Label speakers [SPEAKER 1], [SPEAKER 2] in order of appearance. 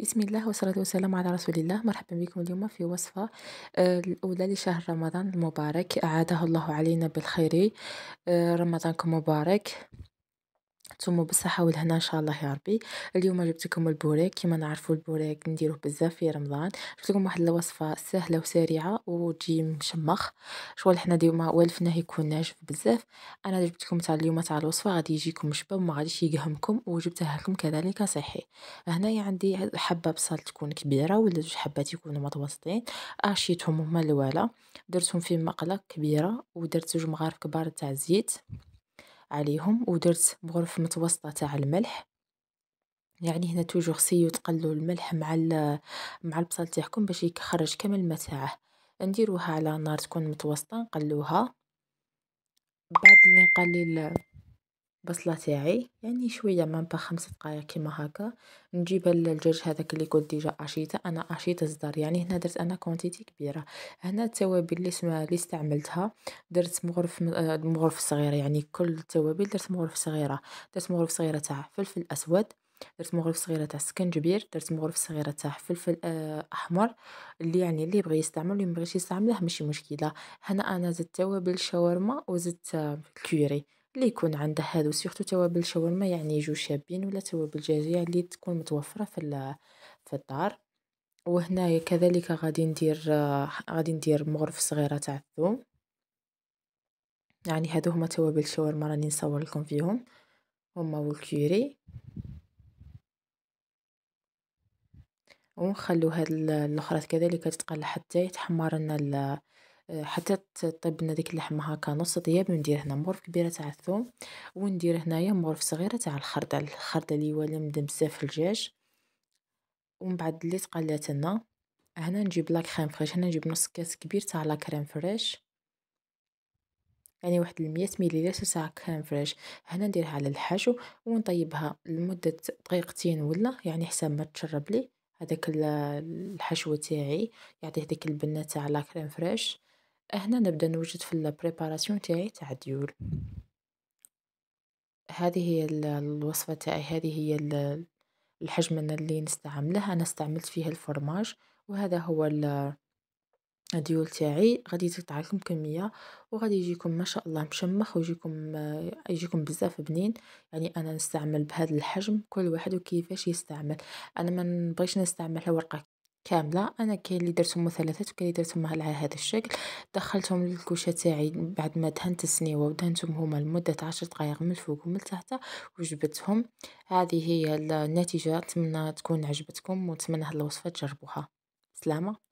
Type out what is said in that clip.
[SPEAKER 1] بسم الله والصلاة والسلام على رسول الله. مرحبا بكم اليوم في وصفة الأولى لشهر رمضان المبارك، أعاده الله علينا بالخير. رمضانكم مبارك، نتوما بالصحة والهنا ان شاء الله يا ربي. اليوم جبت لكم البوريك، كما نعرفوا البوريك نديروه بزاف في رمضان. جبت لكم واحد الوصفة سهلة وسريعة وتجي مشمخ. شغل حنا ديما والفناه يكون ناشف بزاف. انا جبت لكم تاع اليوم تاع الوصفة غادي يجيكم مشبع وما غاديش يقهمكم، وجبتها لكم كذلك صحي. هنايا عندي حبة بصل تكون كبيرة ولا جوج حبات يكونوا متوسطين، اشيتهم هما الاولى، درتهم في مقلة كبيرة ودرت زوج مغارف كبار تاع الزيت عليهم، ودرت مغرف متوسطة تاع الملح. يعني هنا توجور خصيو تقلوا الملح مع البصل تاعكم باش يخرج كامل الماء تاعه. نديروها على نار تكون متوسطة، نقلوها. بعد اللي نقلي البصلة تاعي يعني شويه مامبا 5 دقائق كيما هكا، نجيب الدجاج هذاك اللي كنت ديجا اشيته. انا اشيت صدر، يعني هنا درت انا كونتيتي كبيره. هنا التوابل اللي استعملتها، درت مغرف صغير، يعني كل التوابل درت مغرف صغيره. درت مغرف صغيره تاع فلفل اسود، درت مغرف صغيره تاع سكنجبير، درت مغرف صغيره تاع فلفل احمر. اللي يعني اللي يبغي يستعمل واللي ما بغيش يستعمله ماشي مشكله. هنا انا زدت توابل الشاورما وزدت الكوري اللي يكون عنده هادو، سيرتو توابل الشاورما يعني يجو شابين، ولا توابل دجاجية اللي تكون متوفرة في الدار. وهنايا كذلك غادي ندير مغرف صغيرة تاع الثوم. يعني هادو هما توابل الشاورما راني نصور لكم فيهم، هما والكوري. ونخلو هاد الاخرى كذلك تتقلى حتى يتحمر لنا حتى تطيب لنا ديك اللحمه هكا نص طياب. ندير هنا مغرف كبيره تاع الثوم، وندير هنايا مغرف صغيره تاع الخردل اللي هو لمد بزاف الدجاج. ومن بعد اللي تقلات لنا، هنا نجيب لا كريم فريش. هنا نجيب نص كاس كبير تاع لا كريم فريش، يعني واحد 100 مليلتر تاع كريم فريش. هنا نديرها على الحشو ونطيبها لمدة دقيقتين، ولا يعني حسب ما تشرب لي هذاك الحشو تاعي يعطيه ديك البنة تاع لا كريم فريش. هنا نبدا نوجد في البريباراسيون تاعي تاع الديول. هذه هي الوصفة تاعي، هذه هي الحجم اللي نستعمله. انا استعملت فيه الفرماج، وهذا هو الديول تاعي. غادي تقطع لكم كميه وغادي يجيكم ما شاء الله مشمخ، ويجيكم بزاف بنين. يعني انا نستعمل بهذا الحجم، كل واحد وكيفاش يستعمل. انا ما نبغيش نستعمل ورقه كامله. انا كاين اللي درتهم مثلثات وكاين اللي درتهم على هذا الشكل. دخلتهم للكوشه تاعي بعد ما دهنت السنيوه ودهنتهم هما لمده 10 دقائق من الفوق ومن تحت، وجبتهم. هذه هي النتيجه، نتمنى تكون عجبتكم ونتمنى هاد الوصفه تجربوها. سلامه.